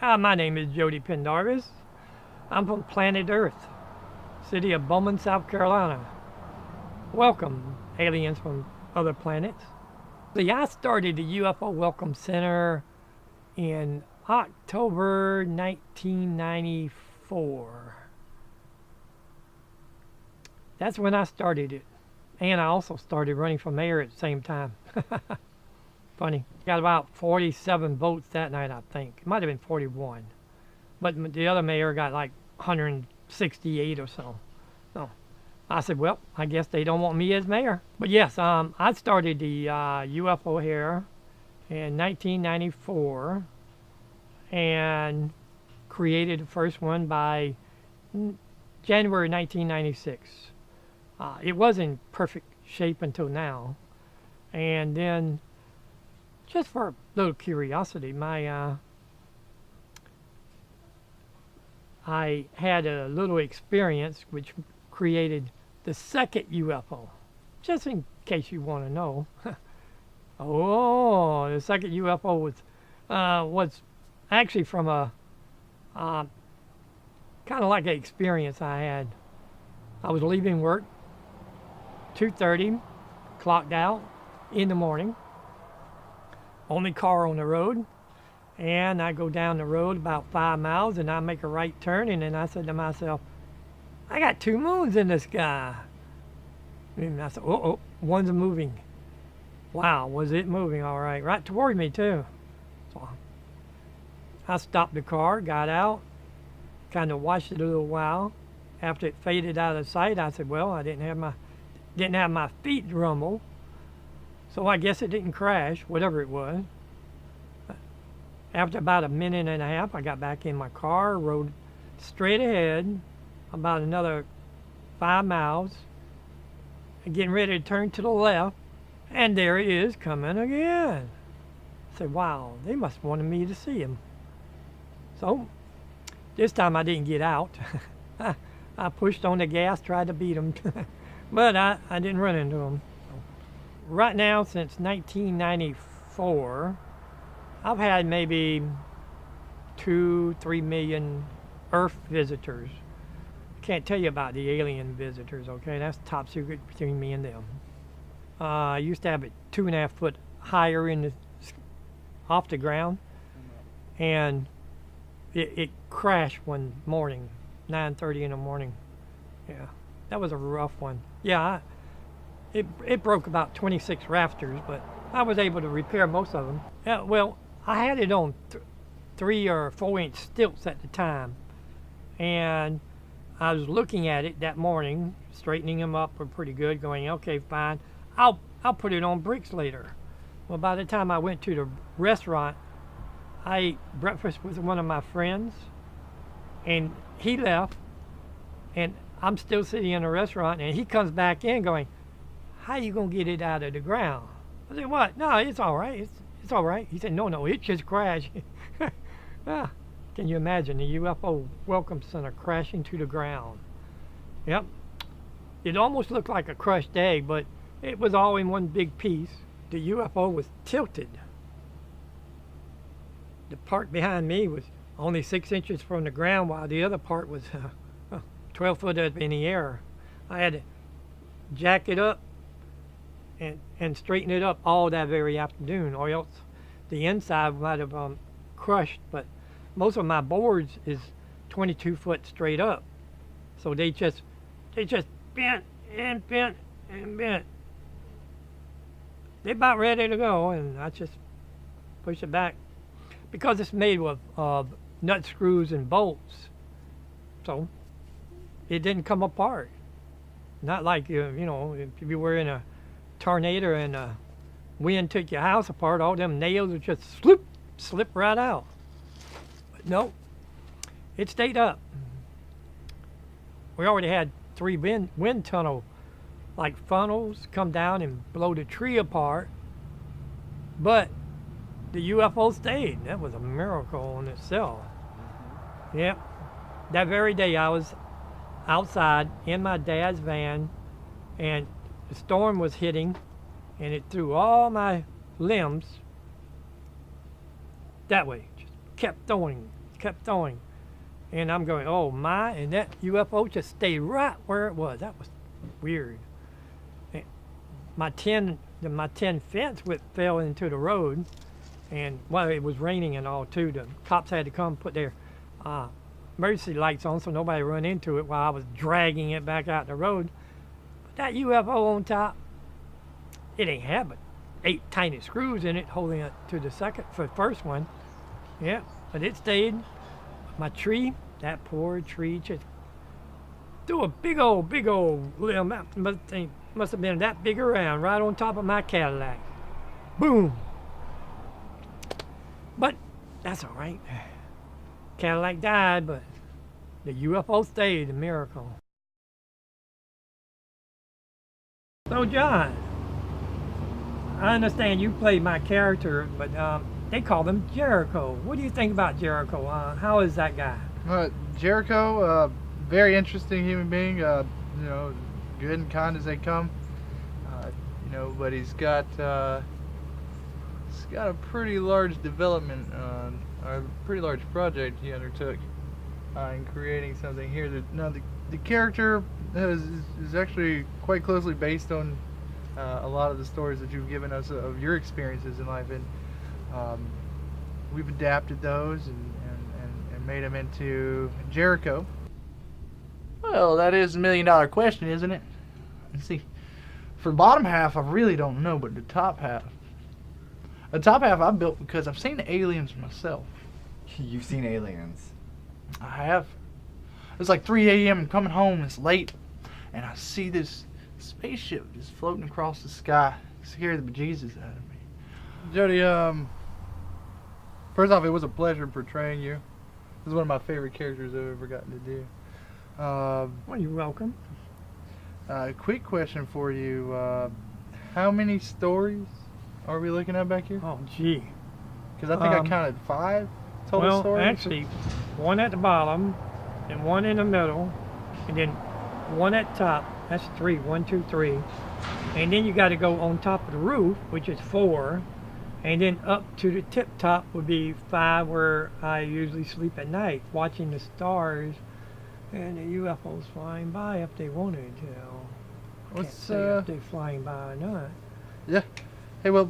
My name is Jody Pendarvis. I'm from planet Earth, city of Bowman, South Carolina. Welcome, aliens from other planets. See, I started the UFO Welcome Center in October 1994. That's when I started it. And I also started running for mayor at the same time. Funny. Got about 47 votes that night, I think. It might have been 41. But the other mayor got like 168 or so. So I said, well, I guess they don't want me as mayor. But yes, I started the UFO here in 1994 and created the first one by January 1996. It was in perfect shape until now. And then, just for a little curiosity, I had a little experience which created the second UFO. Just in case you want to know. Oh, the second UFO was actually from a kind of like an experience I had. I was leaving work, 2:30, clocked out in the morning. Only car on the road, and I go down the road about 5 miles, and I make a right turn, and then I said to myself, I got two moons in the sky. And I said, oh, one's moving. Wow, was it moving all right? Right toward me, too. So I stopped the car, got out, kind of watched it a little while. After it faded out of sight, I said, well, I didn't have my feet rumble, so I guess it didn't crash, whatever it was. After about a minute and a half, I got back in my car, rode straight ahead about another 5 miles, and getting ready to turn to the left, and there it is coming again. I said, wow, they must have wanted me to see him. So this time I didn't get out. I pushed on the gas, tried to beat him, but I didn't run into him. Right now, since 1994, I've had maybe 2-3 million Earth visitors. Can't tell you about the alien visitors, okay? That's top secret between me and them. I used to have it 2.5 foot higher off the ground, and it crashed one morning, 9:30 in the morning. Yeah, that was a rough one. Yeah, it broke about 26 rafters, but I was able to repair most of them. Yeah, well, I had it on 3 or 4 inch stilts at the time, and I was looking at it that morning, straightening them up were pretty good, going, okay, fine, I'll put it on bricks later. Well, by the time I went to the restaurant, I ate breakfast with one of my friends, and he left, and I'm still sitting in the restaurant, and he comes back in going, how you gonna get it out of the ground? I said, what? No, it's all right. It's all right. He said, no, it just crashed. Can you imagine the UFO Welcome Center crashing to the ground? Yep. It almost looked like a crushed egg, but it was all in one big piece. The UFO was tilted. The part behind me was only 6 inches from the ground, while the other part was 12 foot up in the air. I had to jack it up and straighten it up all that very afternoon, or else the inside might have crushed. But most of my boards is 22 foot straight up, so they just bent and bent and bent. They're about ready to go, and I just push it back because it's made of nut screws and bolts, so it didn't come apart. Not like if you were in a tornado and the wind took your house apart, all them nails would just slip right out. But no, it stayed up. We already had 3 wind tunnel like funnels come down and blow the tree apart, but the UFO stayed. That was a miracle in itself. Yep. That very day I was outside in my dad's van, and the storm was hitting, and it threw all my limbs that way. Just kept throwing kept throwing. And I'm going, oh my, and that UFO just stayed right where it was. That was weird. And my tin fence fell into the road, and well, it was raining and all too. The cops had to come put their emergency lights on so nobody run into it while I was dragging it back out the road. But that UFO on top, it ain't had but 8 tiny screws in it holding it to the first one. Yeah, but it stayed. My tree, that poor tree, just threw a big old limb. That must have been that big around right on top of my Cadillac. Boom. But that's all right. Cadillac died, but the UFO stayed, a miracle. So John, I understand you played my character, but they call him Jericho. What do you think about Jericho? How is that guy? Jericho, very interesting human being. Good and kind as they come. But he's got a pretty large development, a pretty large project he undertook in creating something here. The character is actually quite closely based on a lot of the stories that you've given us of your experiences in life, and we've adapted those and made them into Jericho. Well, that is $1 million question, isn't it? Let's see. For the bottom half, I really don't know, but the top half I built because I've seen the aliens myself. You've seen aliens? I have. It's like 3 a.m. I'm coming home, it's late, and I see this spaceship just floating across the sky. It scared the bejesus out of me. Jody, first off, it was a pleasure portraying you. This is one of my favorite characters I've ever gotten to do. Well, you're welcome. Quick question for you. How many stories are we looking at back here? Oh, gee. Because I think I counted 5 total stories. Well, actually, 1 at the bottom, and 1 in the middle, and then 1 at the top. That's 3. 1, 2, 3. And then you got to go on top of the roof, which is 4. And then up to the tip top would be 5, where I usually sleep at night, watching the stars and the UFOs flying by if they wanted to. Can't say if they're flying by or not. Yeah. Hey, well,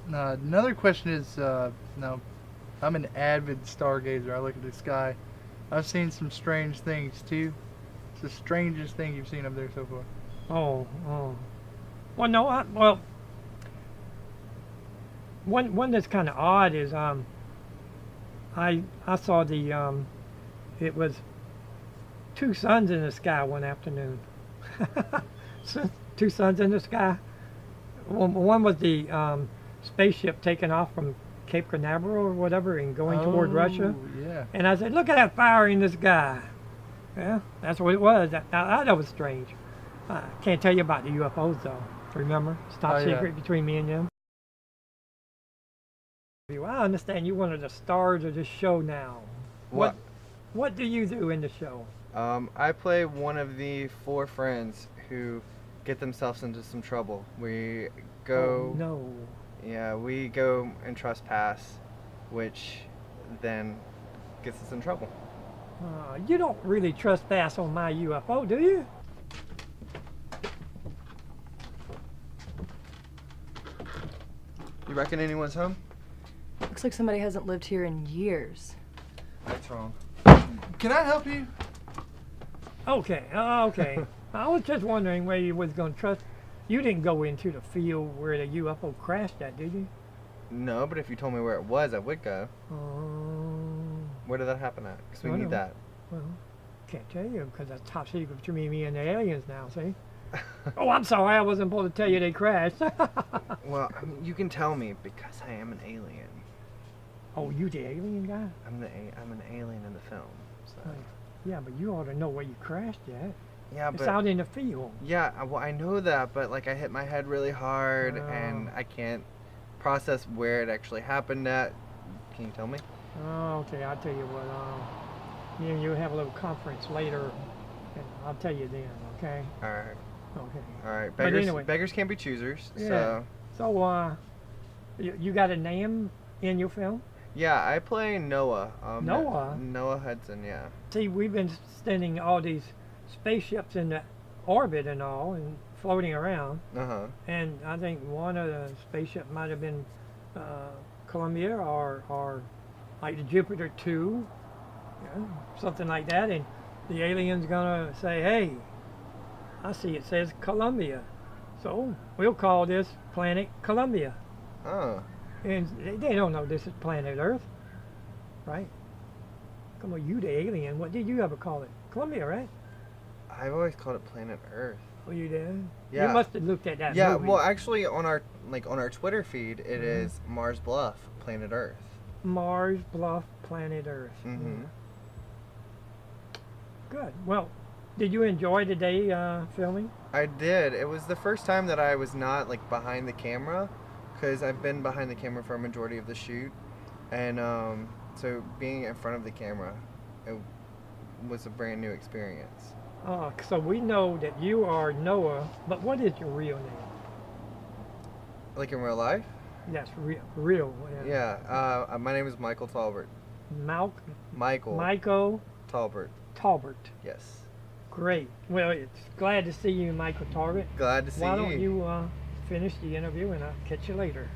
another question is, now, I'm an avid stargazer. I look at the sky. I've seen some strange things too. It's the strangest thing you've seen up there so far. Oh. Well, no, one that's kind of odd is I saw it was 2 suns in the sky one afternoon. 2 suns in the sky. One was the spaceship taking off from Cape Canaveral or whatever and going toward Russia. Yeah. And I said, look at that fire in the sky. Yeah, that's what it was. That was strange. I can't tell you about the UFOs though. Remember? It's top secret between me and them. Well, I understand you're one of the stars of this show now. What do you do in the show? I play one of the 4 friends who get themselves into some trouble. We go... Oh, no. Yeah, we go and trespass, which then gets us in trouble. You don't really trespass on my UFO, do you? You reckon anyone's home? Looks like somebody hasn't lived here in years. That's wrong. Can I help you? Okay, okay. I was just wondering where you was going to trust. You didn't go into the field where the UFO crashed at, did you? No, but if you told me where it was, I would go. Where did that happen at? Because we need that. Well, can't tell you because that's top secret between me and the aliens now, see? Oh, I'm sorry. I wasn't supposed to tell you they crashed. Well, I mean, you can tell me because I am an alien. Oh, you the alien guy? I'm an alien in the film. So. Yeah, but you ought to know where you crashed at. Yeah, it's out in the field. Yeah, well, I know that, but like I hit my head really hard, and I can't process where it actually happened at. Can you tell me? Oh, okay. I'll tell you what. You have a little conference later, and I'll tell you then. Okay. All right. Okay. All right. But anyway, beggars can't be choosers. Yeah. So, you got a name in your film? Yeah, I play Noah. Noah? Noah Hudson, yeah. See, we've been sending all these spaceships into orbit and all, and floating around. Uh-huh. And I think one of the spaceship might have been Columbia or like the Jupiter 2, something like that. And the alien's gonna say, hey, I see it says Columbia. So we'll call this planet Columbia. Oh. And they don't know this is planet Earth, right? Come on, you the alien. What did you ever call it? Columbia, right? I've always called it planet Earth. Oh, you did? Yeah. You must have looked at that Yeah, movie. well, actually, on our Twitter feed, it is Mars Bluff, planet Earth. Mars Bluff, planet Earth. Mm-hmm. Good. Well, did you enjoy the day filming? I did. It was the first time that I was not like behind the camera, because I've been behind the camera for a majority of the shoot, and so being in front of the camera, it was a brand new experience. So we know that you are Noah, but what is your real name? Like in real life? Yes, real. Yeah. My name is Michael Tolbert. Michael Tolbert. Tolbert. Yes. Great. Well, it's glad to see you, Michael Tolbert. Glad to see you. Why don't you finish the interview and I'll catch you later.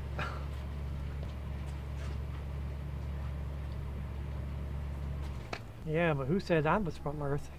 Yeah, but who said I was from Earth?